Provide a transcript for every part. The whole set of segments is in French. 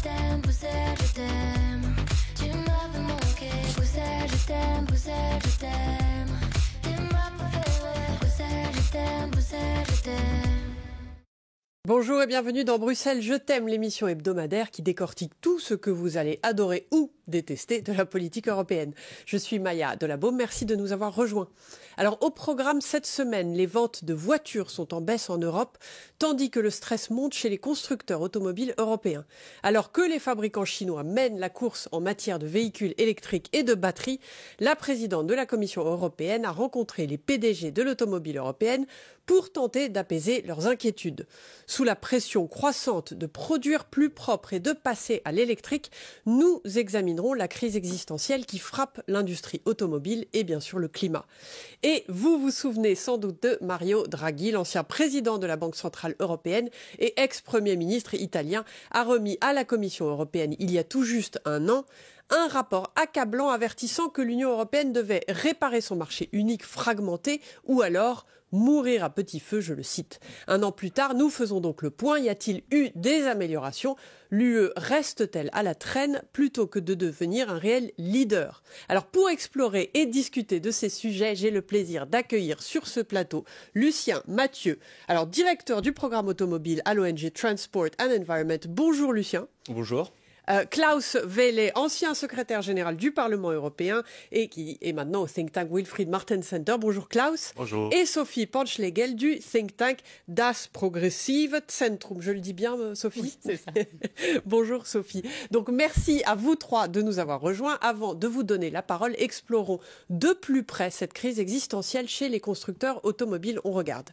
t'aime, Bruxelles, je t'aime. Tu m'avais manqué, Bruxelles, je t'aime, Bruxelles, je t'aime. T'es ma préférée, Bruxelles, je t'aime, Bruxelles, je t'aime. Bonjour et bienvenue dans Bruxelles, je t'aime, l'émission hebdomadaire qui décortique tout ce que vous allez adorer ou détester de la politique européenne. Je suis Maya Delabaume, merci de nous avoir rejoints. Alors au programme cette semaine, les ventes de voitures sont en baisse en Europe, tandis que le stress monte chez les constructeurs automobiles européens. Alors que les fabricants chinois mènent la course en matière de véhicules électriques et de batteries, la présidente de la Commission européenne a rencontré les PDG de l'automobile européenne pour tenter d'apaiser leurs inquiétudes. Sous la pression croissante de produire plus propre et de passer à l'électrique, nous examinerons la crise existentielle qui frappe l'industrie automobile et bien sûr le climat. Et vous vous souvenez sans doute de Mario Draghi, l'ancien président de la Banque centrale européenne et ex-premier ministre italien, a remis à la Commission européenne il y a tout juste un an un rapport accablant avertissant que l'Union européenne devait réparer son marché unique fragmenté ou alors mourir à petit feu, je le cite. Un an plus tard, nous faisons donc le point. Y a-t-il eu des améliorations? L'UE reste-t-elle à la traîne plutôt que de devenir un réel leader? Alors pour explorer et discuter de ces sujets, j'ai le plaisir d'accueillir sur ce plateau Lucien Mathieu, alors directeur du programme automobile à l'ONG Transport and Environment. Bonjour Lucien. Bonjour. Klaus Welle, ancien secrétaire général du Parlement européen et qui est maintenant au think tank Wilfried Martens Center. Bonjour Klaus. Bonjour. Et Sophie Panschlegel du think tank Das Progressive Zentrum. Je le dis bien, Sophie? Oui, c'est ça. Bonjour Sophie. Donc merci à vous trois de nous avoir rejoints. Avant de vous donner la parole, explorons de plus près cette crise existentielle chez les constructeurs automobiles. On regarde.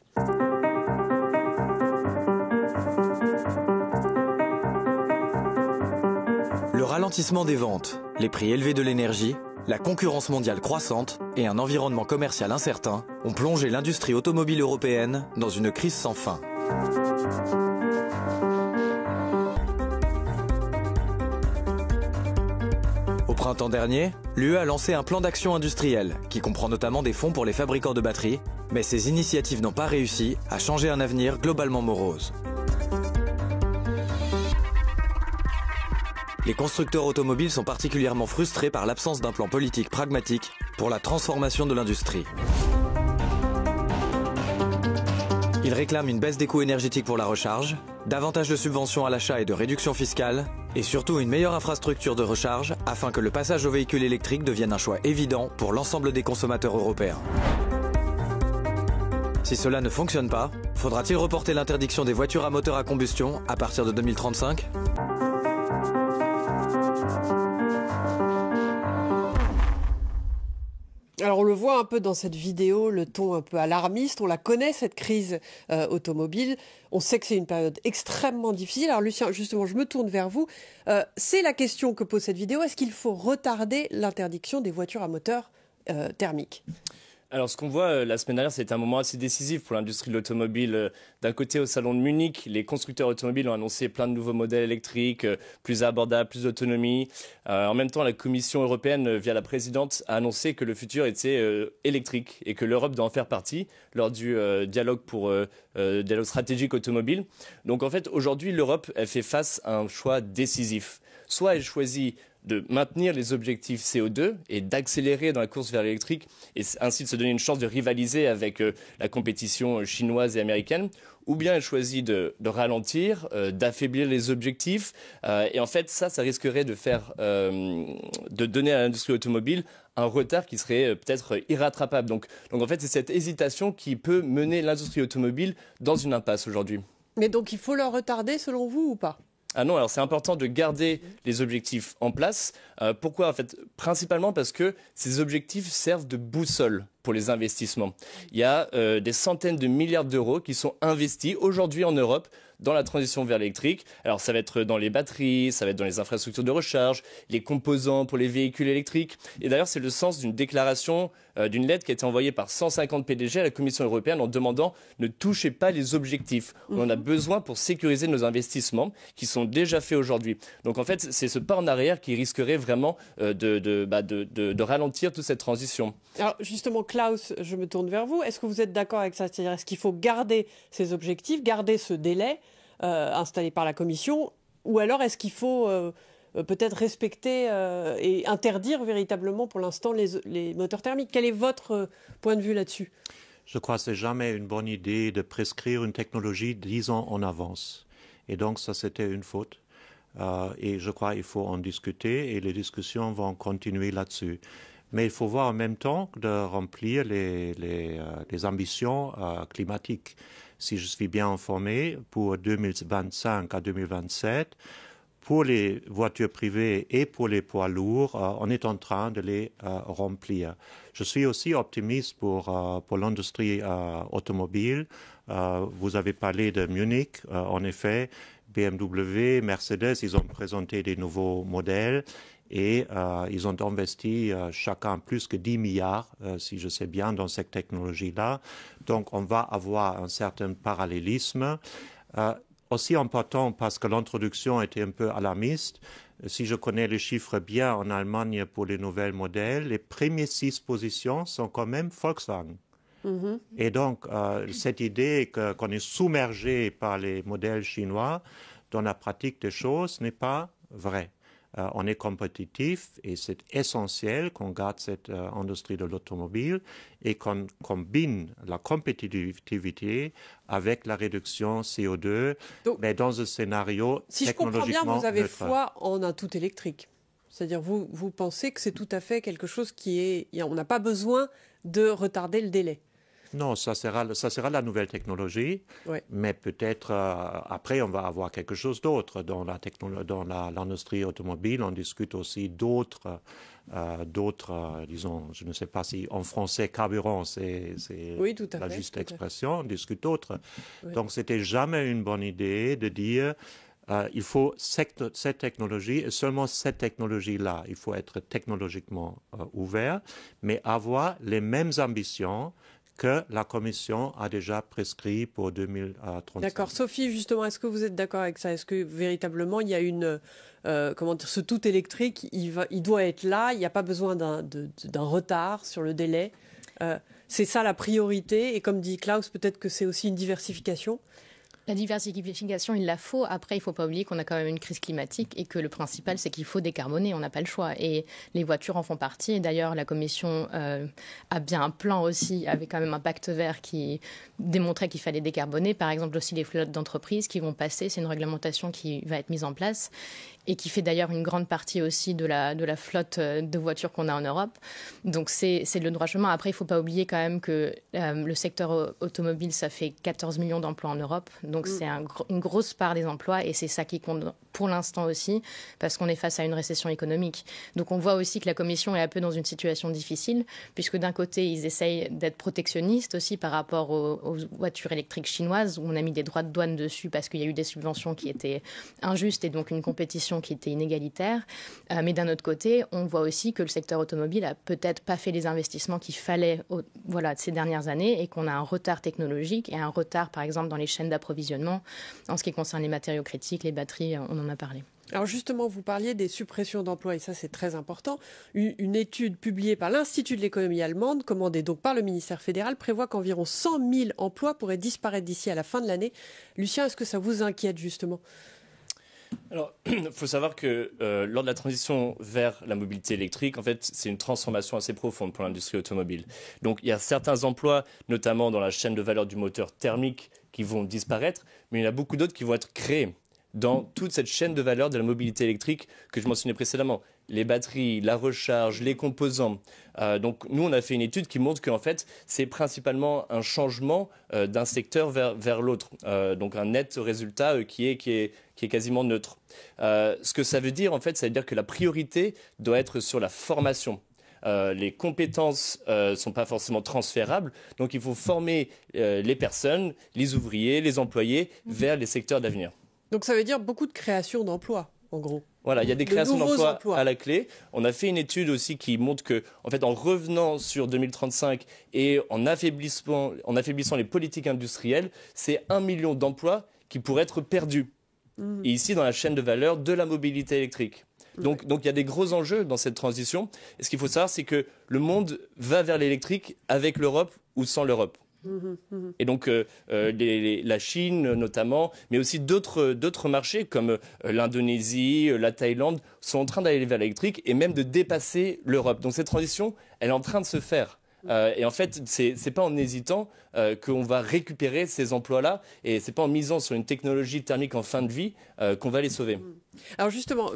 Le ralentissement des ventes, les prix élevés de l'énergie, la concurrence mondiale croissante et un environnement commercial incertain ont plongé l'industrie automobile européenne dans une crise sans fin. Au printemps dernier, l'UE a lancé un plan d'action industriel qui comprend notamment des fonds pour les fabricants de batteries, mais ces initiatives n'ont pas réussi à changer un avenir globalement morose. Les constructeurs automobiles sont particulièrement frustrés par l'absence d'un plan politique pragmatique pour la transformation de l'industrie. Ils réclament une baisse des coûts énergétiques pour la recharge, davantage de subventions à l'achat et de réductions fiscales, et surtout une meilleure infrastructure de recharge afin que le passage aux véhicules électriques devienne un choix évident pour l'ensemble des consommateurs européens. Si cela ne fonctionne pas, faudra-t-il reporter l'interdiction des voitures à moteur à combustion à partir de 2035 ? Alors on le voit un peu dans cette vidéo, le ton un peu alarmiste, on la connaît cette crise automobile, on sait que c'est une période extrêmement difficile. Alors Lucien, justement, je me tourne vers vous, c'est la question que pose cette vidéo, est-ce qu'il faut retarder l'interdiction des voitures à moteur thermique ? Alors, ce qu'on voit la semaine dernière, c'est un moment assez décisif pour l'industrie de l'automobile. D'un côté, au salon de Munich, les constructeurs automobiles ont annoncé plein de nouveaux modèles électriques, plus abordables, plus d'autonomie. En même temps, la Commission européenne, via la présidente, a annoncé que le futur était électrique et que l'Europe doit en faire partie lors du dialogue stratégique automobile. Donc, en fait, aujourd'hui, l'Europe, elle fait face à un choix décisif. Soit elle choisit de maintenir les objectifs CO2 et d'accélérer dans la course vers l'électrique et ainsi de se donner une chance de rivaliser avec la compétition chinoise et américaine, ou bien elle choisit de ralentir, d'affaiblir les objectifs et en fait ça risquerait de donner à l'industrie automobile un retard qui serait peut-être irrattrapable. Donc en fait c'est cette hésitation qui peut mener l'industrie automobile dans une impasse aujourd'hui. Mais donc il faut le retarder selon vous ou pas ? Ah non, alors c'est important de garder les objectifs en place. Pourquoi? En fait, principalement parce que ces objectifs servent de boussole pour les investissements. Il y a des centaines de milliards d'euros qui sont investis aujourd'hui en Europe dans la transition vers l'électrique. Alors ça va être dans les batteries, ça va être dans les infrastructures de recharge, les composants pour les véhicules électriques. Et d'ailleurs, c'est le sens d'une déclaration, d'une lettre qui a été envoyée par 150 PDG à la Commission européenne en demandant ne touchez pas les objectifs. On en a besoin pour sécuriser nos investissements qui sont déjà faits aujourd'hui. Donc en fait, c'est ce pas en arrière qui risquerait vraiment de ralentir toute cette transition. Alors justement, Klaus, je me tourne vers vous. Est-ce que vous êtes d'accord avec ça? C'est-à-dire, est-ce qu'il faut garder ces objectifs, garder ce délai installé par la Commission Ou alors est-ce qu'il faut peut-être respecter et interdire véritablement pour l'instant les moteurs thermiques? Quel est votre point de vue là-dessus? Je crois que ce n'est jamais une bonne idée de prescrire une technologie 10 ans en avance. Et donc ça, c'était une faute. Et je crois qu'il faut en discuter et les discussions vont continuer là-dessus. Mais il faut voir en même temps de remplir les ambitions climatiques. Si je suis bien informé, pour 2025 à 2027, pour les voitures privées et pour les poids lourds, on est en train de les remplir. Je suis aussi optimiste pour l'industrie automobile. Vous avez parlé de Munich. En effet, BMW, Mercedes, ils ont présenté des nouveaux modèles et ils ont investi chacun plus que 10 milliards, si je sais bien, dans cette technologie-là. Donc, on va avoir un certain parallélisme. Aussi important parce que l'introduction était un peu alarmiste. Si je connais les chiffres bien en Allemagne pour les nouveaux modèles, les premières 6 positions sont quand même Volkswagen. Et donc, cette idée qu'on est submergé par les modèles chinois, dans la pratique des choses, n'est pas vraie. On est compétitif et c'est essentiel qu'on garde cette industrie de l'automobile et qu'on combine la compétitivité avec la réduction CO2, donc, mais dans un scénario si technologiquement je comprends bien, vous avez neutre. foi en un tout électrique. C'est-à-dire vous pensez que c'est tout à fait quelque chose qui est... On n'a pas besoin de retarder le délai. Non, ça sera la nouvelle technologie, ouais. Mais peut-être après on va avoir quelque chose d'autre dans l'industrie automobile. On discute aussi d'autres, disons, je ne sais pas si en français carburant c'est oui, la juste expression. On discute d'autres. Oui. Donc c'était jamais une bonne idée de dire il faut cette technologie et seulement cette technologie-là. Il faut être technologiquement ouvert, mais avoir les mêmes ambitions que la Commission a déjà prescrit pour 2035. D'accord. Sophie, justement, est-ce que vous êtes d'accord avec ça? Est-ce que véritablement, il y a ce tout électrique, il doit être là, il n'y a pas besoin d'un retard sur le délai? C'est ça la priorité, et comme dit Klaus, peut-être que c'est aussi une diversification? La diversification, il la faut. Après, il ne faut pas oublier qu'on a quand même une crise climatique et que le principal, c'est qu'il faut décarboner. On n'a pas le choix. Et les voitures en font partie. Et d'ailleurs, la Commission a bien un plan aussi, avec quand même un pacte vert qui démontrait qu'il fallait décarboner. Par exemple, aussi les flottes d'entreprises qui vont passer. C'est une réglementation qui va être mise en place et qui fait d'ailleurs une grande partie aussi de la flotte de voitures qu'on a en Europe. Donc, c'est le droit chemin. Après, il ne faut pas oublier quand même que le secteur automobile, ça fait 14 millions d'emplois en Europe. Donc, c'est une grosse part des emplois et c'est ça qui compte pour l'instant aussi parce qu'on est face à une récession économique. Donc, on voit aussi que la Commission est un peu dans une situation difficile puisque d'un côté, ils essayent d'être protectionnistes aussi par rapport aux voitures électriques chinoises où on a mis des droits de douane dessus parce qu'il y a eu des subventions qui étaient injustes et donc une compétition qui était inégalitaire. Mais d'un autre côté, on voit aussi que le secteur automobile a peut-être pas fait les investissements qu'il fallait ces dernières années et qu'on a un retard technologique et un retard, par exemple, dans les chaînes d'approvisionnement en ce qui concerne les matériaux critiques, les batteries, on en a parlé. Alors justement, vous parliez des suppressions d'emplois et ça c'est très important. Une étude publiée par l'Institut de l'économie allemande, commandée donc par le ministère fédéral, prévoit qu'environ 100 000 emplois pourraient disparaître d'ici à la fin de l'année. Lucien, est-ce que ça vous inquiète justement ? Alors, il faut savoir que lors de la transition vers la mobilité électrique, en fait, c'est une transformation assez profonde pour l'industrie automobile. Donc, il y a certains emplois, notamment dans la chaîne de valeur du moteur thermique, qui vont disparaître, mais il y en a beaucoup d'autres qui vont être créés dans toute cette chaîne de valeur de la mobilité électrique que je mentionnais précédemment. Les batteries, la recharge, les composants. Donc nous, on a fait une étude qui montre qu'en fait, c'est principalement un changement d'un secteur vers l'autre. Donc un net résultat qui est quasiment neutre. Ce que ça veut dire, en fait, ça veut dire que la priorité doit être sur la formation. Les compétences ne sont pas forcément transférables, donc il faut former les personnes, les ouvriers, les employés vers les secteurs d'avenir. Donc ça veut dire beaucoup de création d'emplois, en gros. Voilà, il y a des créations d'emplois à la clé. On a fait une étude aussi qui montre que, en fait, en revenant sur 2035 et en affaiblissant les politiques industrielles, c'est 1 million d'emplois qui pourraient être perdus. Et ici, dans la chaîne de valeur de la mobilité électrique. Donc il y a des gros enjeux dans cette transition. Et ce qu'il faut savoir, c'est que le monde va vers l'électrique avec l'Europe ou sans l'Europe. Et donc la Chine notamment, mais aussi d'autres marchés comme l'Indonésie, la Thaïlande, sont en train d'aller vers l'électrique et même de dépasser l'Europe. Donc cette transition, elle est en train de se faire. Et en fait, c'est pas en hésitant qu'on va récupérer ces emplois-là, et c'est pas en misant sur une technologie thermique en fin de vie qu'on va les sauver. Alors justement,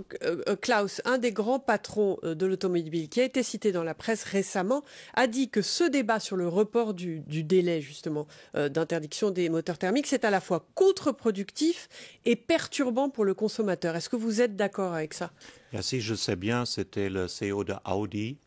Klaus, un des grands patrons de l'automobile qui a été cité dans la presse récemment, a dit que ce débat sur le report du délai justement d'interdiction des moteurs thermiques, c'est à la fois contre-productif et perturbant pour le consommateur. Est-ce que vous êtes d'accord avec ça? Si je sais bien, c'était le CEO de Audi.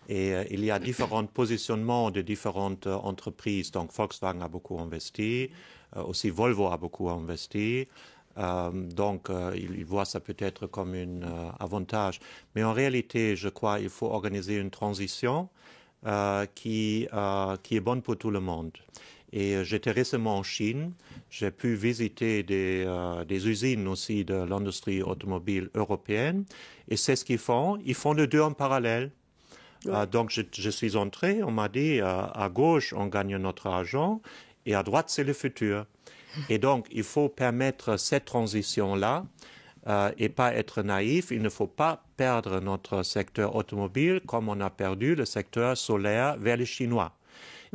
Et il y a différents positionnements de différentes entreprises. Donc Volkswagen a beaucoup investi, aussi Volvo a beaucoup investi. Donc il voit ça peut-être comme un avantage. Mais en réalité, je crois qu'il faut organiser une transition qui est bonne pour tout le monde. Et j'étais récemment en Chine, j'ai pu visiter des usines aussi de l'industrie automobile européenne. Et c'est ce qu'ils font. Ils font les deux en parallèle. Ouais. Donc je suis entré, on m'a dit à gauche on gagne notre argent et à droite c'est le futur. Et donc il faut permettre cette transition-là et pas être naïf. Il ne faut pas perdre notre secteur automobile comme on a perdu le secteur solaire vers les Chinois.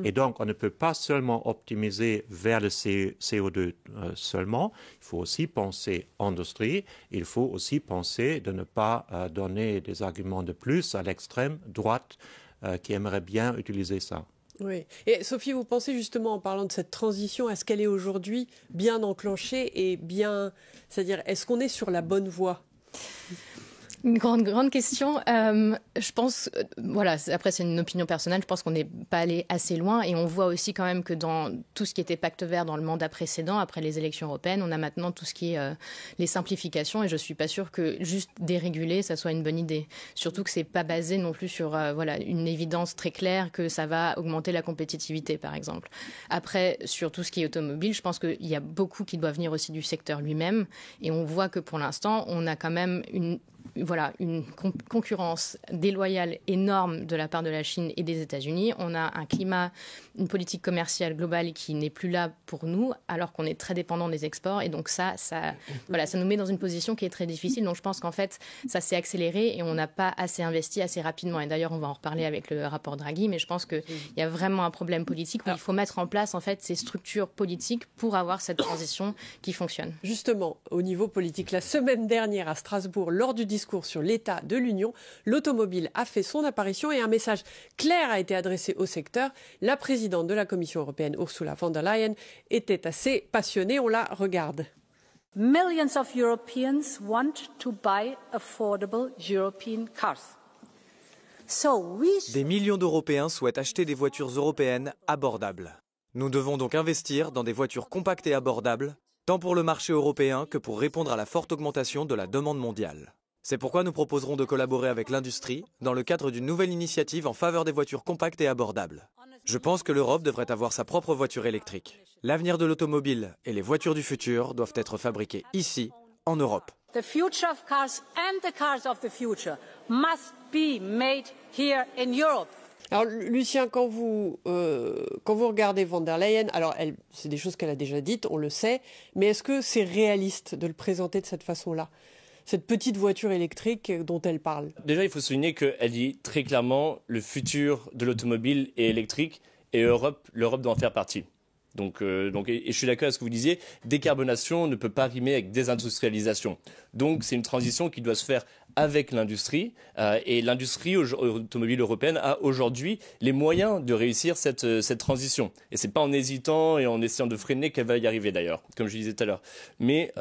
Et donc, on ne peut pas seulement optimiser vers le CO2 seulement. Il faut aussi penser industrie. Il faut aussi penser de ne pas donner des arguments de plus à l'extrême droite qui aimerait bien utiliser ça. Oui. Et Sophie, vous pensez justement, en parlant de cette transition, est-ce qu'elle est aujourd'hui bien enclenchée et bien... C'est-à-dire, est-ce qu'on est sur la bonne voie ? Une grande question. Je pense, voilà, après c'est une opinion personnelle, je pense qu'on n'est pas allé assez loin et on voit aussi quand même que dans tout ce qui était pacte vert dans le mandat précédent, après les élections européennes, on a maintenant tout ce qui est les simplifications et je suis pas sûre que juste déréguler, ça soit une bonne idée. Surtout que c'est pas basé non plus sur voilà, une évidence très claire que ça va augmenter la compétitivité, par exemple. Après, sur tout ce qui est automobile, je pense qu'il y a beaucoup qui doit venir aussi du secteur lui-même et on voit que pour l'instant, on a quand même une concurrence déloyale énorme de la part de la Chine et des États-Unis. On a un climat, une politique commerciale globale qui n'est plus là pour nous, alors qu'on est très dépendant des exports. Et donc ça nous met dans une position qui est très difficile. Donc je pense qu'en fait, ça s'est accéléré et on n'a pas assez investi assez rapidement. Et d'ailleurs, on va en reparler avec le rapport Draghi, mais je pense qu'il y a vraiment un problème politique où il faut mettre en place en fait ces structures politiques pour avoir cette transition qui fonctionne. Justement, au niveau politique, la semaine dernière à Strasbourg, lors du discours sur l'état de l'Union, l'automobile a fait son apparition et un message clair a été adressé au secteur. La présidente de la Commission européenne, Ursula von der Leyen, était assez passionnée. On la regarde. Millions of Europeans want to buy affordable European cars. Des millions d'Européens souhaitent acheter des voitures européennes abordables. Nous devons donc investir dans des voitures compactes et abordables, tant pour le marché européen que pour répondre à la forte augmentation de la demande mondiale. C'est pourquoi nous proposerons de collaborer avec l'industrie dans le cadre d'une nouvelle initiative en faveur des voitures compactes et abordables. Je pense que l'Europe devrait avoir sa propre voiture électrique. L'avenir de l'automobile et les voitures du futur doivent être fabriquées ici, en Europe. The future of cars and the cars of the future must be made here in Europe. Alors Lucien, quand vous regardez von der Leyen, alors c'est des choses qu'elle a déjà dites, on le sait, mais est-ce que c'est réaliste de le présenter de cette façon-là ? Cette petite voiture électrique dont elle parle. Déjà, il faut souligner qu'elle dit très clairement le futur de l'automobile est électrique et l'Europe doit en faire partie. Donc, et je suis d'accord avec ce que vous disiez, décarbonation ne peut pas rimer avec désindustrialisation. Donc c'est une transition qui doit se faire avec l'industrie et l'industrie automobile européenne a aujourd'hui les moyens de réussir cette transition. Et c'est pas en hésitant et en essayant de freiner qu'elle va y arriver d'ailleurs, comme je disais tout à l'heure. Mais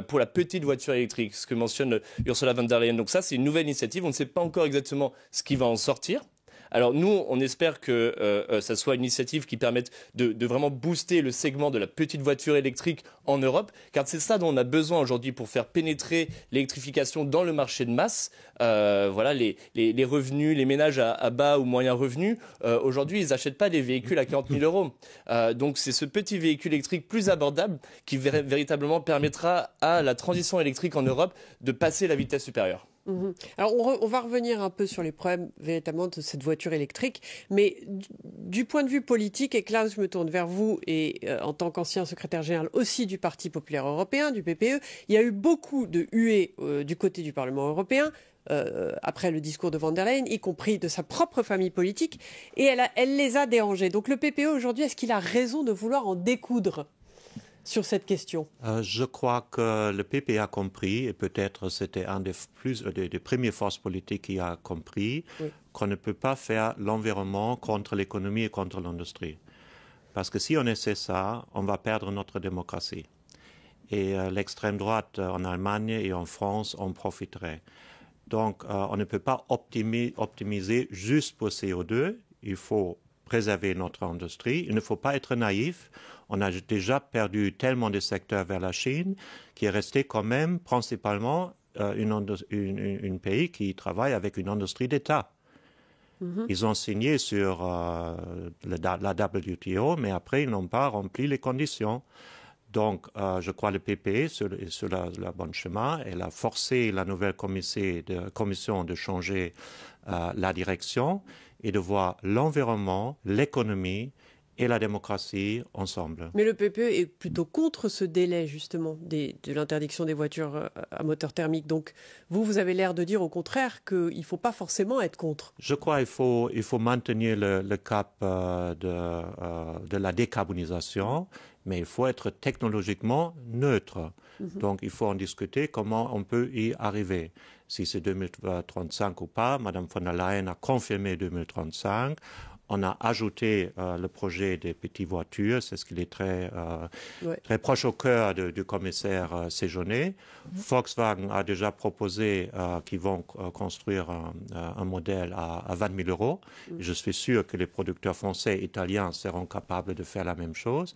pour la petite voiture électrique, ce que mentionne Ursula von der Leyen, donc ça c'est une nouvelle initiative, on ne sait pas encore exactement ce qui va en sortir. Alors nous, on espère que ça soit une initiative qui permette de vraiment booster le segment de la petite voiture électrique en Europe, car c'est ça dont on a besoin aujourd'hui pour faire pénétrer l'électrification dans le marché de masse. Voilà, les revenus, les ménages à bas ou moyens revenus, aujourd'hui, ils n'achètent pas des véhicules à 40 000 euros. Donc c'est ce petit véhicule électrique plus abordable qui véritablement permettra à la transition électrique en Europe de passer la vitesse supérieure. Alors on va revenir un peu sur les problèmes véritablement de cette voiture électrique, mais du point de vue politique, et Klaus, je me tourne vers vous, et en tant qu'ancien secrétaire général aussi du Parti populaire européen, du PPE, il y a eu beaucoup de huées du côté du Parlement européen, après le discours de von der Leyen, y compris de sa propre famille politique, et elle les a dérangés. Donc le PPE aujourd'hui, est-ce qu'il a raison de vouloir en découdre sur cette question? Je crois que le PP a compris, et peut-être c'était un des premières forces politiques qui a compris, qu'on ne peut pas faire l'environnement contre l'économie et contre l'industrie. Parce que si on essaie ça, on va perdre notre démocratie. Et l'extrême droite en Allemagne et en France en profiterait. Donc on ne peut pas optimiser juste pour CO2, il faut préserver notre industrie, il ne faut pas être naïf. On a déjà perdu tellement de secteurs vers la Chine, qui est resté quand même principalement un pays qui travaille avec une industrie d'État. Ils ont signé sur la WTO, mais après, ils n'ont pas rempli les conditions. Donc, je crois que le PPE est sur le bon chemin. Elle a forcé la nouvelle commission de changer la direction et de voir l'environnement, l'économie et la démocratie ensemble. Mais le PPE est plutôt contre ce délai, justement, de l'interdiction des voitures à moteur thermique. Donc, vous avez l'air de dire au contraire qu'il ne faut pas forcément être contre. Je crois qu'il faut maintenir le cap de la décarbonisation, mais il faut être technologiquement neutre. Donc, il faut en discuter comment on peut y arriver. Si c'est 2035 ou pas, Mme von der Leyen a confirmé 2035. On a ajouté le projet des petites voitures, c'est ce qui est très proche au cœur du commissaire Séjourné. Volkswagen a déjà proposé qu'ils vont construire un modèle à 20 000 euros. Je suis sûr que les producteurs français et italiens seront capables de faire la même chose.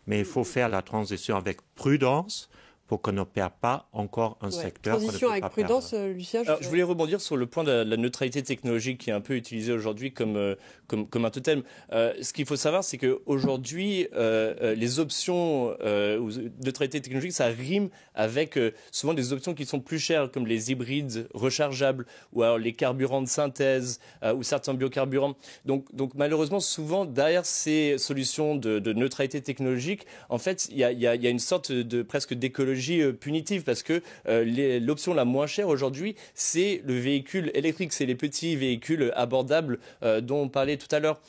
Mais il faut faire la transition avec prudence, pour qu'on ne perde pas encore un secteur. Transition avec prudence, Lucien. Alors, je voulais rebondir sur le point de la neutralité technologique qui est un peu utilisé aujourd'hui comme un totem. Ce qu'il faut savoir, c'est qu'aujourd'hui, les options neutralité technologique, ça rime avec souvent des options qui sont plus chères, comme les hybrides rechargeables ou alors les carburants de synthèse ou certains biocarburants. Donc malheureusement, souvent, derrière ces solutions de neutralité technologique, en fait, il y a une sorte de presque d'écologie punitive parce que l'option la moins chère aujourd'hui, c'est le véhicule électrique, c'est les petits véhicules abordables dont on parlait tout à l'heure.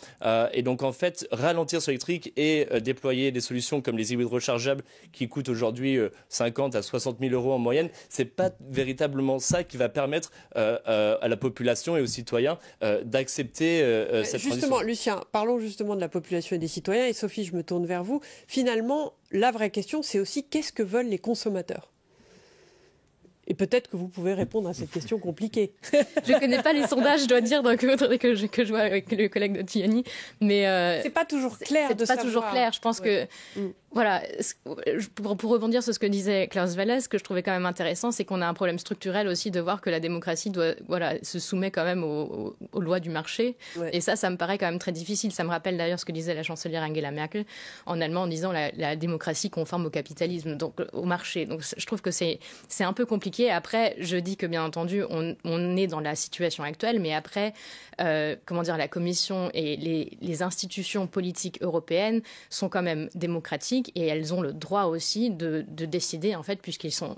Et donc en fait, ralentir sur l'électrique et déployer des solutions comme les hybrides rechargeables qui coûtent aujourd'hui 50 à 60 000 euros en moyenne, c'est pas véritablement ça qui va permettre à la population et aux citoyens d'accepter cette transition. Justement, Lucien, parlons justement de la population et des citoyens. Et Sophie, je me tourne vers vous. Finalement, la vraie question, c'est aussi qu'est-ce que veulent les consommateurs ? Et peut-être que vous pouvez répondre à cette question compliquée. Je ne connais pas les sondages, je dois dire, donc il faudrait que je vois avec le collègue de Tiani. Mais c'est pas toujours clair de savoir. C'est pas toujours clair. Je pense que voilà, pour rebondir sur ce que disait Klaus Welle, ce que je trouvais quand même intéressant, c'est qu'on a un problème structurel aussi de voir que la démocratie se soumet quand même aux lois du marché. Ouais. Et ça me paraît quand même très difficile. Ça me rappelle d'ailleurs ce que disait la chancelière Angela Merkel en allemand en disant la démocratie conforme au capitalisme, donc au marché. Donc je trouve que c'est un peu compliqué. Après, je dis que bien entendu, on est dans la situation actuelle, mais après, la Commission et les institutions politiques européennes sont quand même démocratiques. Et elles ont le droit aussi de décider, en fait,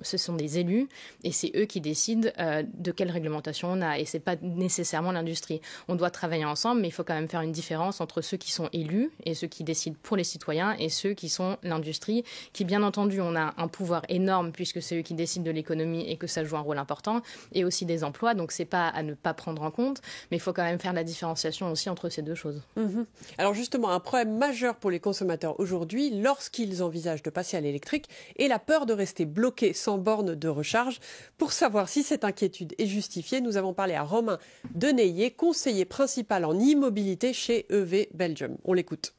ce sont des élus, et c'est eux qui décident de quelle réglementation on a. Et c'est pas nécessairement l'industrie. On doit travailler ensemble, mais il faut quand même faire une différence entre ceux qui sont élus et ceux qui décident pour les citoyens et ceux qui sont l'industrie, qui, bien entendu, on a un pouvoir énorme puisque c'est eux qui décident de l'économie et que ça joue un rôle important, et aussi des emplois. Donc c'est pas à ne pas prendre en compte, mais il faut quand même faire la différenciation aussi entre ces deux choses. Alors justement, un problème majeur pour les consommateurs aujourd'hui, lorsqu'ils envisagent de passer à l'électrique, est la peur de rester bloqués sans borne de recharge. Pour savoir si cette inquiétude est justifiée, nous avons parlé à Romain Deneyer, conseiller principal en e-mobilité chez EV Belgium. On l'écoute.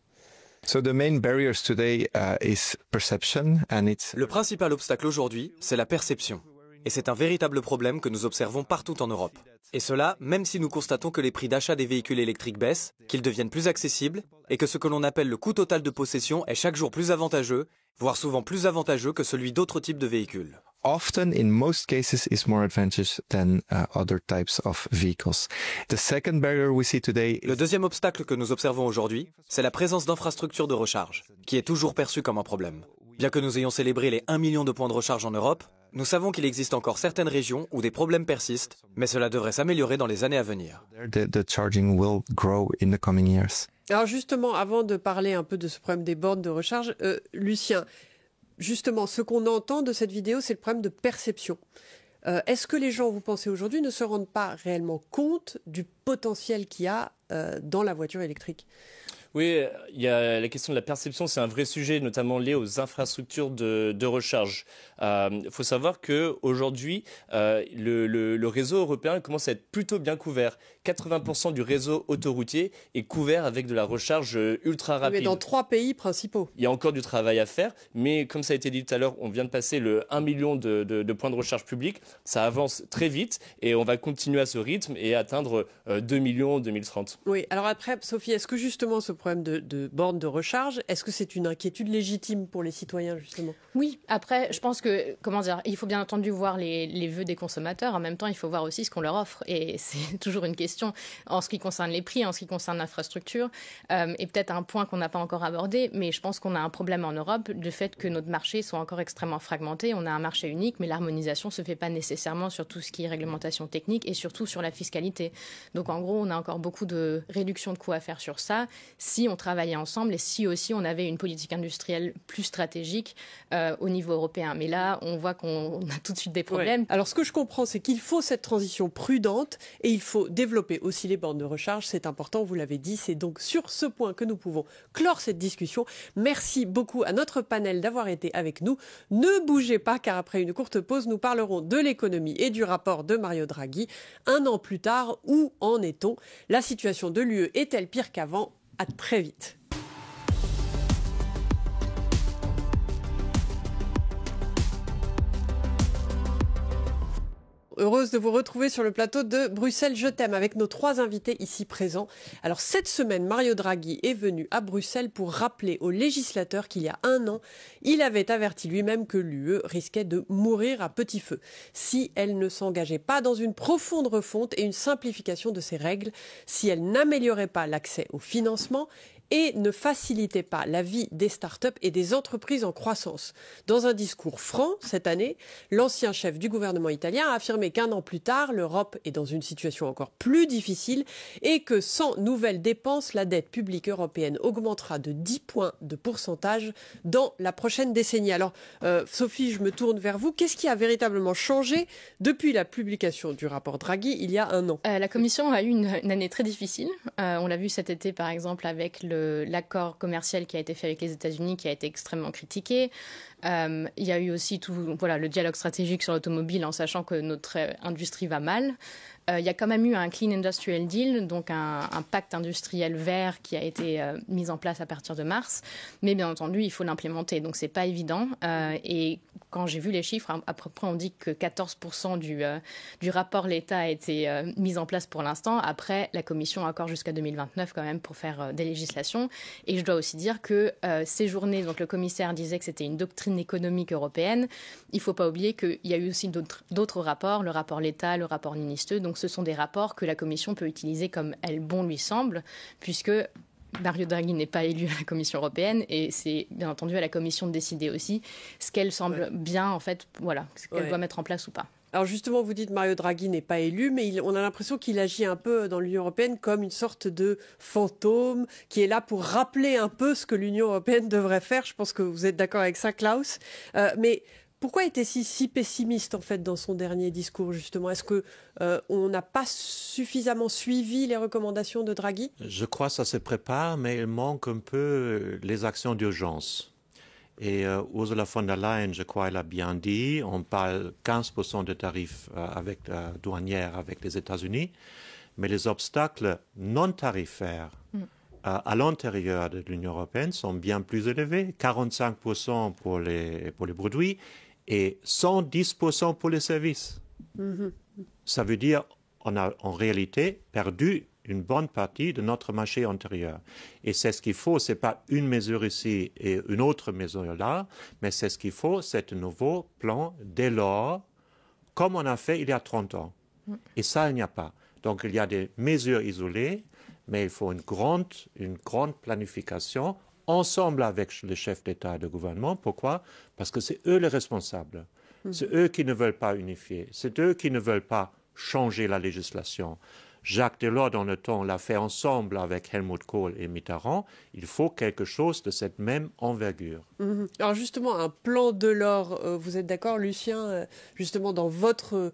Le principal obstacle aujourd'hui, c'est la perception. Et c'est un véritable problème que nous observons partout en Europe. Et cela, même si nous constatons que les prix d'achat des véhicules électriques baissent, qu'ils deviennent plus accessibles, et que ce que l'on appelle le coût total de possession est chaque jour plus avantageux, voire souvent plus avantageux que celui d'autres types de véhicules. often, in most cases, is more advantageous than other types of vehicles. The second barrier we see today. Le deuxième obstacle que nous observons aujourd'hui, c'est la présence d'infrastructures de recharge, qui est toujours perçue comme un problème. Bien que nous ayons célébré les 1 million de points de recharge en Europe, nous savons qu'il existe encore certaines régions où des problèmes persistent, mais cela devrait s'améliorer dans les années à venir. The charging will grow in the coming years. Alors justement, avant de parler un peu de ce problème des bornes de recharge, Lucien, justement, ce qu'on entend de cette vidéo, c'est le problème de perception. Est-ce que les gens, vous pensez aujourd'hui, ne se rendent pas réellement compte du potentiel qu'il y a dans la voiture électrique ? Oui, il y a la question de la perception, c'est un vrai sujet, notamment lié aux infrastructures de recharge. Il faut savoir qu'aujourd'hui, le réseau européen commence à être plutôt bien couvert. 80% du réseau autoroutier est couvert avec de la recharge ultra rapide. Mais dans 3 pays principaux. Il y a encore du travail à faire, mais comme ça a été dit tout à l'heure, on vient de passer le 1 million de points de recharge publics. Ça avance très vite et on va continuer à ce rythme et atteindre 2 millions en 2030. Oui, alors après, Sophie, est-ce que justement ce problème de bornes de recharge, est-ce que c'est une inquiétude légitime pour les citoyens, justement ? Oui, après, je pense que, il faut bien entendu voir les vœux des consommateurs. En même temps, il faut voir aussi ce qu'on leur offre. Et c'est toujours une question en ce qui concerne les prix, en ce qui concerne l'infrastructure. Et peut-être un point qu'on n'a pas encore abordé, mais je pense qu'on a un problème en Europe du fait que notre marché soit encore extrêmement fragmenté. On a un marché unique, mais l'harmonisation ne se fait pas nécessairement sur tout ce qui est réglementation technique et surtout sur la fiscalité. Donc, en gros, on a encore beaucoup de réduction de coûts à faire sur ça si on travaillait ensemble et si aussi on avait une politique industrielle plus stratégique au niveau européen. Mais là, on voit qu'on a tout de suite des problèmes. Ouais. Alors, ce que je comprends, c'est qu'il faut cette transition prudente et il faut développer aussi les bornes de recharge. C'est important, vous l'avez dit. C'est donc sur ce point que nous pouvons clore cette discussion. Merci beaucoup à notre panel d'avoir été avec nous. Ne bougez pas, car après une courte pause, nous parlerons de l'économie et du rapport de Mario Draghi. 1 an plus tard, où en est-on ? La situation de l'UE est-elle pire qu'avant ? À très vite. Heureuse de vous retrouver sur le plateau de Bruxelles Je t'aime avec nos 3 invités ici présents. Alors cette semaine, Mario Draghi est venu à Bruxelles pour rappeler aux législateurs qu'il y a 1 an, il avait averti lui-même que l'UE risquait de mourir à petit feu si elle ne s'engageait pas dans une profonde refonte et une simplification de ses règles, si elle n'améliorait pas l'accès au financement et ne facilitait pas la vie des startups et des entreprises en croissance. Dans un discours franc cette année, l'ancien chef du gouvernement italien a affirmé qu'1 an plus tard, l'Europe est dans une situation encore plus difficile et que sans nouvelles dépenses, la dette publique européenne augmentera de 10 points de pourcentage dans la prochaine décennie. Alors, Sophie, je me tourne vers vous. Qu'est-ce qui a véritablement changé depuis la publication du rapport Draghi il y a 1 an ? La Commission a eu une année très difficile. On l'a vu cet été, par exemple, avec l'accord commercial qui a été fait avec les États-Unis, qui a été extrêmement critiqué. Il y a eu aussi le dialogue stratégique sur l'automobile, en sachant que notre industrie va mal. Il y a quand même eu un Clean Industrial Deal, donc un pacte industriel vert qui a été mis en place à partir de mars. Mais bien entendu, il faut l'implémenter, donc c'est pas évident. Et quand j'ai vu les chiffres, à peu près on dit que 14% du rapport l'État a été mis en place pour l'instant. Après, la Commission a encore jusqu'à 2029 quand même pour faire des législations. Et je dois aussi dire que ces journées, donc le commissaire disait que c'était une doctrine économique européenne. Il ne faut pas oublier qu'il y a eu aussi d'autres rapports, le rapport l'État, le rapport Ninisteux. Donc ce sont des rapports que la Commission peut utiliser comme elle bon lui semble, puisque Mario Draghi n'est pas élu à la Commission européenne et c'est bien entendu à la Commission de décider aussi ce qu'elle semble bien, en fait, ce qu'elle doit mettre en place ou pas. Alors justement, vous dites Mario Draghi n'est pas élu, mais on a l'impression qu'il agit un peu dans l'Union européenne comme une sorte de fantôme qui est là pour rappeler un peu ce que l'Union européenne devrait faire. Je pense que vous êtes d'accord avec ça, Klaus. Mais pourquoi était-il si pessimiste en fait dans son dernier discours justement ? Est-ce que on n'a pas suffisamment suivi les recommandations de Draghi ? Je crois que ça se prépare, mais il manque un peu les actions d'urgence. Et Ursula von der Leyen, je crois, elle a bien dit, on parle 15% de tarifs douanières avec les États-Unis, mais les obstacles non tarifaires à l'intérieur de l'Union européenne sont bien plus élevés, 45% pour les produits et 110% pour les services. Ça veut dire qu'on a en réalité perdu une bonne partie de notre marché intérieur. Et c'est ce qu'il faut, ce n'est pas une mesure ici et une autre mesure là, mais c'est ce qu'il faut, c'est un nouveau plan dès lors, comme on a fait il y a 30 ans. Et ça, il n'y a pas. Donc il y a des mesures isolées, mais il faut une grande planification ensemble avec les chefs d'État et de gouvernement. Pourquoi? Parce que c'est eux les responsables. C'est eux qui ne veulent pas unifier. C'est eux qui ne veulent pas changer la législation. Jacques Delors, dans le temps, l'a fait ensemble avec Helmut Kohl et Mitterrand. Il faut quelque chose de cette même envergure. Alors justement, un plan Delors, vous êtes d'accord, Lucien, justement dans votre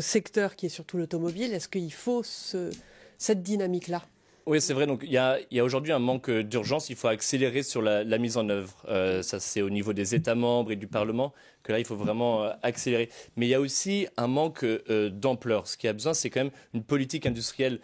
secteur qui est surtout l'automobile, est-ce qu'il faut cette dynamique-là? Oui, c'est vrai. Donc, il y a aujourd'hui un manque d'urgence. Il faut accélérer sur la mise en œuvre. Ça, c'est au niveau des États membres et du Parlement que là, il faut vraiment accélérer. Mais il y a aussi un manque d'ampleur. Ce qu'il y a besoin, c'est quand même une politique industrielle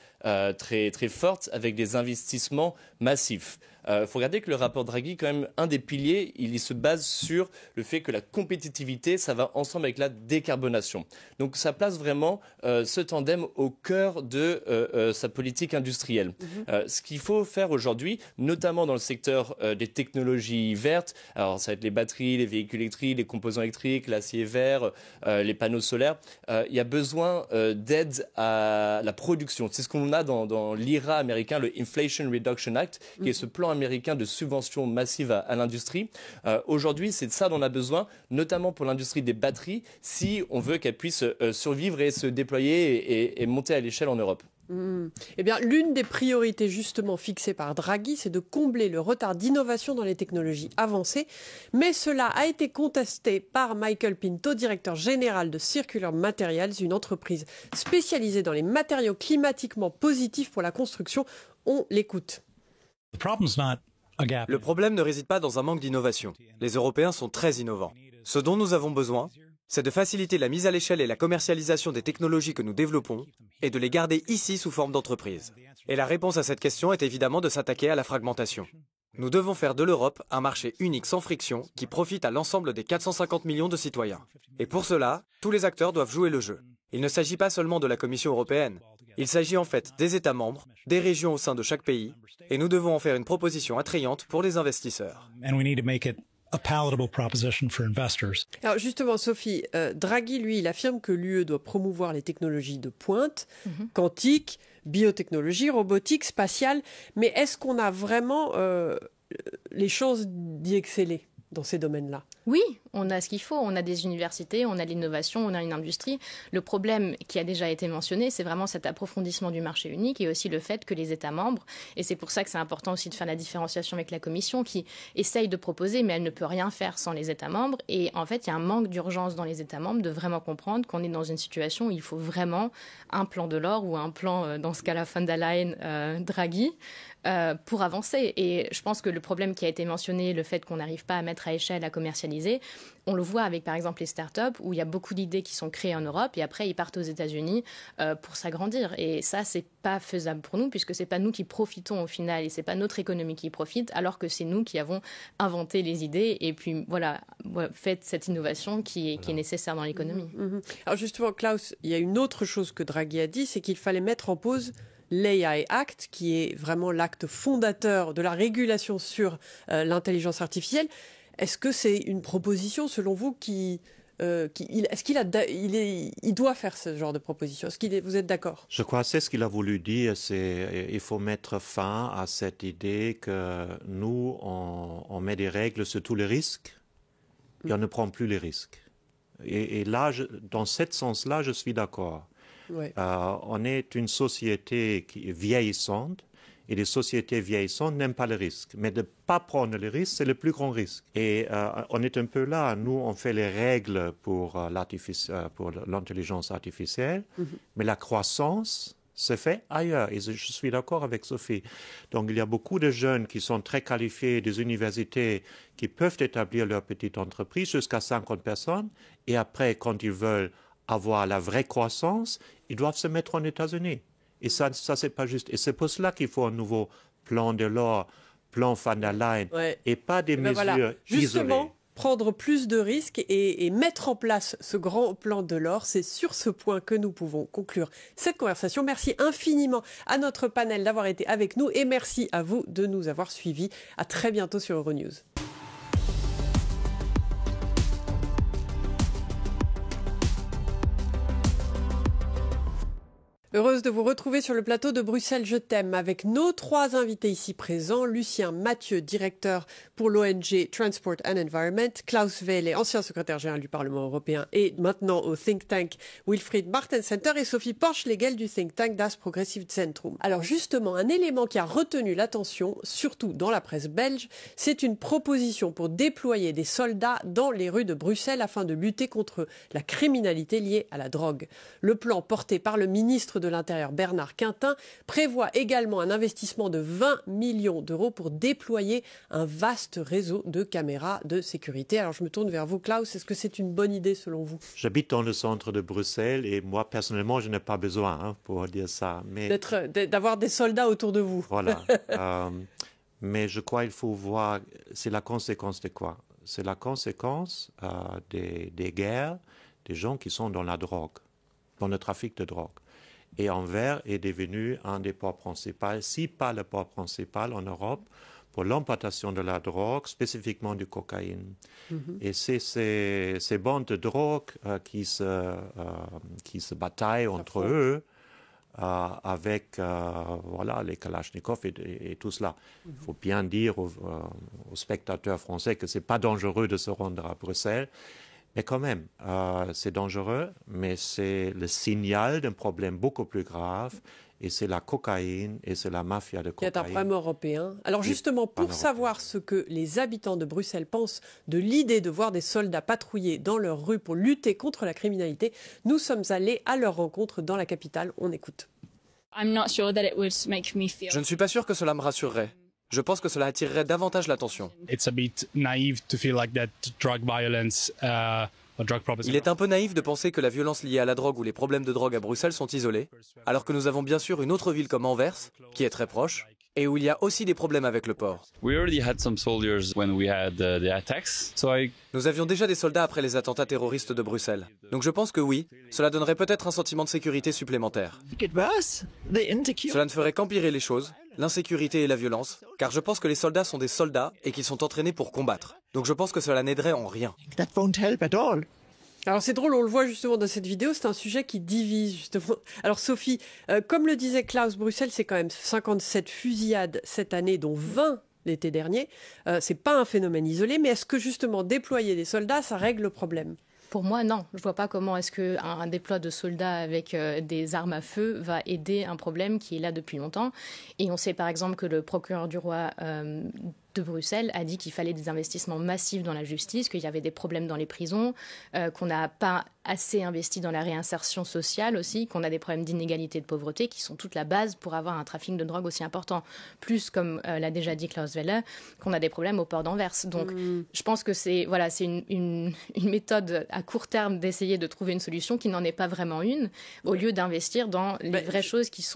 très, très forte avec des investissements massifs. Il faut regarder que le rapport Draghi, quand même, un des piliers, il se base sur le fait que la compétitivité, ça va ensemble avec la décarbonation. Donc ça place vraiment ce tandem au cœur de sa politique industrielle. Ce qu'il faut faire aujourd'hui, notamment dans le secteur des technologies vertes, alors ça va être les batteries, les véhicules électriques, les composants électriques, l'acier vert, les panneaux solaires, il y a besoin d'aide à la production. C'est ce qu'on a dans l'IRA américain, le Inflation Reduction Act, qui est ce plan américain de subventions massives à l'industrie. Aujourd'hui, c'est de ça dont on a besoin, notamment pour l'industrie des batteries, si on veut qu'elle puisse survivre et se déployer et monter à l'échelle en Europe. Eh bien, l'une des priorités justement fixées par Draghi, c'est de combler le retard d'innovation dans les technologies avancées. Mais cela a été contesté par Michael Pinto, directeur général de Circular Materials, une entreprise spécialisée dans les matériaux climatiquement positifs pour la construction. On l'écoute. Le problème ne réside pas dans un manque d'innovation. Les Européens sont très innovants. Ce dont nous avons besoin, c'est de faciliter la mise à l'échelle et la commercialisation des technologies que nous développons et de les garder ici sous forme d'entreprise. Et la réponse à cette question est évidemment de s'attaquer à la fragmentation. Nous devons faire de l'Europe un marché unique sans friction qui profite à l'ensemble des 450 millions de citoyens. Et pour cela, tous les acteurs doivent jouer le jeu. Il ne s'agit pas seulement de la Commission européenne. Il s'agit en fait des États membres, des régions au sein de chaque pays, et nous devons en faire une proposition attrayante pour les investisseurs. Alors justement, Sophie, Draghi, lui, il affirme que l'UE doit promouvoir les technologies de pointe, quantique, biotechnologie, robotique, spatiale. Mais est-ce qu'on a vraiment les chances d'y exceller dans ces domaines-là? Oui, on a ce qu'il faut. On a des universités, on a l'innovation, on a une industrie. Le problème qui a déjà été mentionné, c'est vraiment cet approfondissement du marché unique et aussi le fait que les États membres, et c'est pour ça que c'est important aussi de faire la différenciation avec la Commission qui essaye de proposer, mais elle ne peut rien faire sans les États membres. Et en fait, il y a un manque d'urgence dans les États membres de vraiment comprendre qu'on est dans une situation où il faut vraiment un plan Delors ou un plan, dans ce cas-là, von der Leyen, Draghi, pour avancer. Et je pense que le problème qui a été mentionné, le fait qu'on n'arrive pas à mettre à échelle, à commercialiser, on le voit avec par exemple les startups où il y a beaucoup d'idées qui sont créées en Europe et après ils partent aux États-Unis pour s'agrandir. Et ça, c'est pas faisable pour nous puisque c'est pas nous qui profitons au final et c'est pas notre économie qui profite alors que c'est nous qui avons inventé les idées et puis voilà, fait cette innovation qui est nécessaire dans l'économie. Alors justement, Klaus, il y a une autre chose que Draghi a dit, c'est qu'il fallait mettre en pause l'AI Act, qui est vraiment l'acte fondateur de la régulation sur l'intelligence artificielle. Est-ce que c'est une proposition, selon vous, il doit faire ce genre de proposition? Vous êtes d'accord? Je crois que c'est ce qu'il a voulu dire, c'est il faut mettre fin à cette idée que nous, on met des règles sur tous les risques et on ne prend plus les risques. Et là, dans ce sens-là, je suis d'accord. Ouais. On est une société qui est vieillissante. Et les sociétés vieillissantes n'aiment pas le risque. Mais de ne pas prendre le risque, c'est le plus grand risque. Et on est un peu là. Nous, on fait les règles pour l'intelligence artificielle, mais la croissance se fait ailleurs. Et je suis d'accord avec Sophie. Donc, il y a beaucoup de jeunes qui sont très qualifiés des universités qui peuvent établir leur petite entreprise jusqu'à 50 personnes. Et après, quand ils veulent avoir la vraie croissance, ils doivent se mettre aux États-Unis. Et ça c'est pas juste. Et c'est pour cela qu'il faut un nouveau plan Delors, plan von der Leyen, et pas des mesures isolées. prendre plus de risques et mettre en place ce grand plan de l'or. C'est sur ce point que nous pouvons conclure cette conversation. Merci infiniment à notre panel d'avoir été avec nous et merci à vous de nous avoir suivis. À très bientôt sur Euronews. Heureuse de vous retrouver sur le plateau de Bruxelles Je t'aime avec nos 3 invités ici présents. Lucien Mathieu, directeur pour l'ONG Transport and Environment, Klaus Welle, ancien secrétaire général du Parlement européen et maintenant au think tank Wilfried Martens Center, et Sophie Porch-Legel du think tank Das Progressive Zentrum. Alors justement, un élément qui a retenu l'attention, surtout dans la presse belge, c'est une proposition pour déployer des soldats dans les rues de Bruxelles afin de lutter contre la criminalité liée à la drogue. Le plan porté par le ministre de l'Intérieur Bernard Quintin prévoit également un investissement de 20 millions d'euros pour déployer un vaste réseau de caméras de sécurité. Alors je me tourne vers vous, Klaus, est-ce que c'est une bonne idée selon vous? J'habite dans le centre de Bruxelles et moi personnellement je n'ai pas besoin pour dire ça. Mais d'avoir des soldats autour de vous. Voilà. Mais je crois qu'il faut voir, c'est la conséquence de quoi? C'est la conséquence des guerres, des gens qui sont dans la drogue, dans le trafic de drogue. Et Anvers est devenu un des ports principaux, si pas le port principal en Europe, pour l'importation de la drogue, spécifiquement du cocaïne. Et c'est ces bandes de drogue qui se bataillent entre eux avec voilà, les Kalachnikov et tout cela. Il faut bien dire aux spectateurs français que ce n'est pas dangereux de se rendre à Bruxelles. Mais quand même, c'est dangereux, mais c'est le signal d'un problème beaucoup plus grave, et c'est la cocaïne, et c'est la mafia de cocaïne. Il y a un problème européen. Alors justement, pour savoir ce que les habitants de Bruxelles pensent de l'idée de voir des soldats patrouiller dans leurs rues pour lutter contre la criminalité, nous sommes allés à leur rencontre dans la capitale. On écoute. Je ne suis pas sûr que cela me rassurerait. Je pense que cela attirerait davantage l'attention. Il est un peu naïf de penser que la violence liée à la drogue ou les problèmes de drogue à Bruxelles sont isolés, alors que nous avons bien sûr une autre ville comme Anvers, qui est très proche, et où il y a aussi des problèmes avec le port. Nous avions déjà des soldats après les attentats terroristes de Bruxelles. Donc je pense que oui, cela donnerait peut-être un sentiment de sécurité supplémentaire. Cela ne ferait qu'empirer les choses, l'insécurité et la violence, car je pense que les soldats sont des soldats et qu'ils sont entraînés pour combattre. Donc je pense que cela n'aiderait en rien. Alors c'est drôle, on le voit justement dans cette vidéo, c'est un sujet qui divise justement. Alors Sophie, comme le disait Klaus, Bruxelles, c'est quand même 57 fusillades cette année, dont 20 l'été dernier. C'est pas un phénomène isolé, mais est-ce que justement déployer des soldats, ça règle le problème ? Pour moi, non. Je ne vois pas comment est-ce qu'un déploie de soldats avec des armes à feu va aider un problème qui est là depuis longtemps. Et on sait par exemple que le procureur du roi de Bruxelles a dit qu'il fallait des investissements massifs dans la justice, qu'il y avait des problèmes dans les prisons, qu'on n'a pas assez investi dans la réinsertion sociale aussi, qu'on a des problèmes d'inégalité et de pauvreté qui sont toute la base pour avoir un trafic de drogue aussi important. Plus, comme l'a déjà dit Klaus Welle, qu'on a des problèmes au port d'Anvers. Donc je pense que c'est une méthode à court terme d'essayer de trouver une solution qui n'en est pas vraiment une, au lieu d'investir dans les vraies choses qui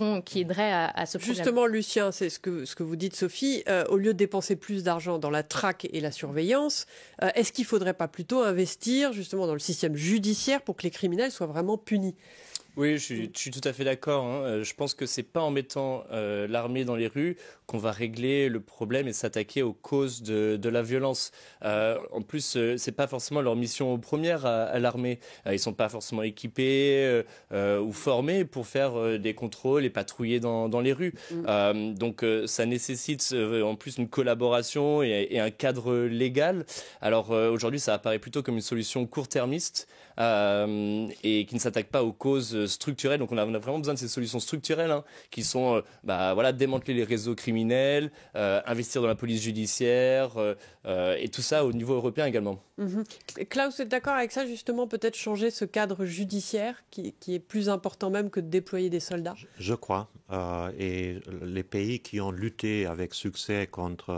aideraient à ce problème. Justement, Lucien, c'est ce que vous dites, Sophie, au lieu de dépenser plus d'argent dans la traque et la surveillance, est-ce qu'il ne faudrait pas plutôt investir justement dans le système judiciaire pour que les criminels soient vraiment punis? Oui, je suis tout à fait d'accord. Je pense que c'est pas en mettant l'armée dans les rues qu'on va régler le problème et s'attaquer aux causes de la violence. En plus, c'est pas forcément leur mission première à l'armée. Ils sont pas forcément équipés ou formés pour faire des contrôles et patrouiller dans les rues. Donc, ça nécessite en plus une collaboration et un cadre légal. Alors aujourd'hui, ça apparaît plutôt comme une solution court-termiste et qui ne s'attaque pas aux causes structurelles. Donc on a vraiment besoin de ces solutions structurelles qui sont démanteler les réseaux criminels, investir dans la police judiciaire et tout ça au niveau européen également. Klaus, vous êtes d'accord avec ça, justement, peut-être changer ce cadre judiciaire qui est plus important même que de déployer des soldats? Je crois. Et les pays qui ont lutté avec succès contre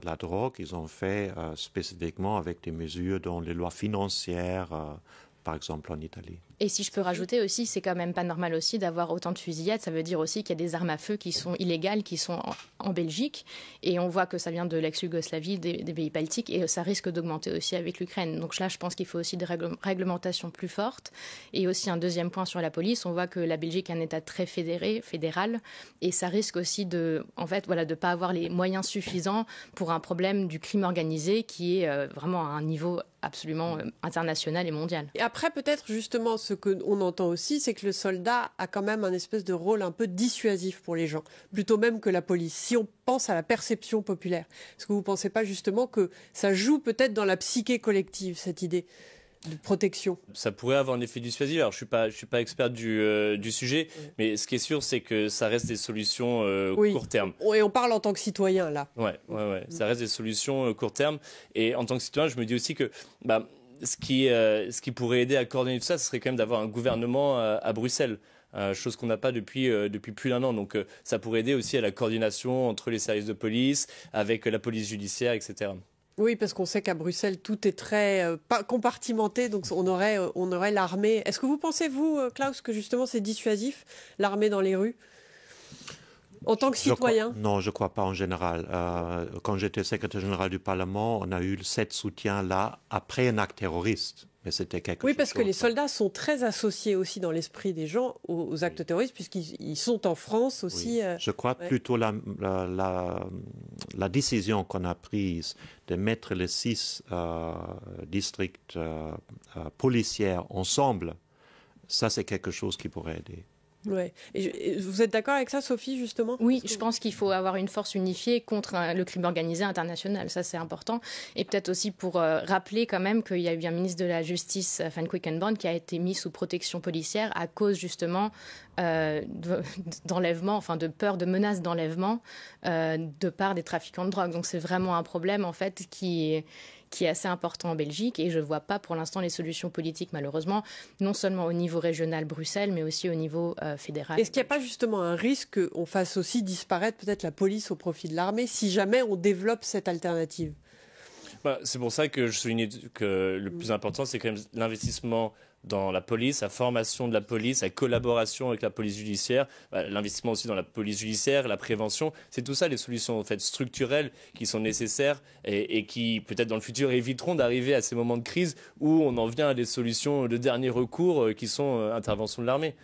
la drogue, ils ont fait spécifiquement avec des mesures dans les lois financières, par exemple en Italie. Et si je peux rajouter aussi, c'est quand même pas normal aussi d'avoir autant de fusillades. Ça veut dire aussi qu'il y a des armes à feu qui sont illégales, qui sont en Belgique. Et on voit que ça vient de l'ex-Yougoslavie, des pays baltiques. Et ça risque d'augmenter aussi avec l'Ukraine. Donc là, je pense qu'il faut aussi des réglementations plus fortes. Et aussi un deuxième point sur la police. On voit que la Belgique est un État très fédéral. Et ça risque aussi de pas avoir les moyens suffisants pour un problème du crime organisé qui est vraiment à un niveau absolument international et mondial. Et après, peut-être justement, ce qu'on entend aussi, c'est que le soldat a quand même un espèce de rôle un peu dissuasif pour les gens, plutôt même que la police. Si on pense à la perception populaire, est-ce que vous ne pensez pas justement que ça joue peut-être dans la psyché collective, cette idée de protection? Ça pourrait avoir un effet dissuasif. Alors, je suis pas expert du sujet, mais ce qui est sûr, c'est que ça reste des solutions court terme. Et on parle en tant que citoyen, là. Ouais. Ça reste des solutions court terme. Et en tant que citoyen, je me dis aussi que ce qui pourrait aider à coordonner tout ça, ce serait quand même d'avoir un gouvernement à Bruxelles. Chose qu'on n'a pas depuis plus d'1 an. Donc ça pourrait aider aussi à la coordination entre les services de police, avec la police judiciaire, etc. Oui, parce qu'on sait qu'à Bruxelles, tout est très compartimenté, donc on aurait l'armée. Est-ce que vous pensez, vous, Klaus, que justement c'est dissuasif, l'armée dans les rues, en tant que citoyen? Non, je ne crois pas en général. Quand j'étais secrétaire général du Parlement, on a eu cette soutien-là après un acte terroriste. Mais c'était quelque chose. Oui, parce que les soldats sont très associés aussi dans l'esprit des gens aux actes terroristes, puisqu'ils sont en France aussi. Oui. Je crois plutôt la décision qu'on a prise de mettre les 6 districts policiers ensemble, ça c'est quelque chose qui pourrait aider. Ouais. Et vous êtes d'accord avec ça, Sophie, justement? Oui, je pense qu'il faut avoir une force unifiée contre le crime organisé international. Ça, c'est important. Et peut-être aussi pour rappeler quand même qu'il y a eu un ministre de la Justice, Van Quickenborne, qui a été mis sous protection policière à cause justement d'enlèvement, enfin de peur, de menaces d'enlèvement de part des trafiquants de drogue. Donc c'est vraiment un problème en fait qui est assez important en Belgique et je ne vois pas pour l'instant les solutions politiques malheureusement, non seulement au niveau régional Bruxelles, mais aussi au niveau fédéral. Est-ce qu'il n'y a pas justement un risque qu'on fasse aussi disparaître peut-être la police au profit de l'armée si jamais on développe cette alternative? C'est pour ça que je souligne que le plus important, c'est quand même l'investissement dans la police, la formation de la police, la collaboration avec la police judiciaire, l'investissement aussi dans la police judiciaire, la prévention. C'est tout ça les solutions en fait structurelles qui sont nécessaires et qui peut-être dans le futur éviteront d'arriver à ces moments de crise où on en vient à des solutions de dernier recours qui sont intervention de l'armée.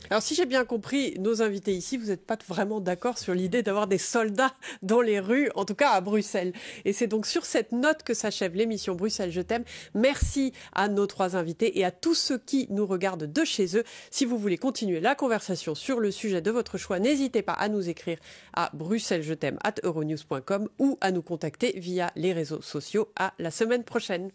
Alors si j'ai bien compris, nos invités ici, vous n'êtes pas vraiment d'accord sur l'idée d'avoir des soldats dans les rues, en tout cas à Bruxelles. Et c'est donc sur cette note que s'achève l'émission Bruxelles, je t'aime. Merci à nos 3 invités et à tous ceux qui nous regardent de chez eux. Si vous voulez continuer la conversation sur le sujet de votre choix, n'hésitez pas à nous écrire à bruxellesjet'aime@euronews.com ou à nous contacter via les réseaux sociaux. À la semaine prochaine.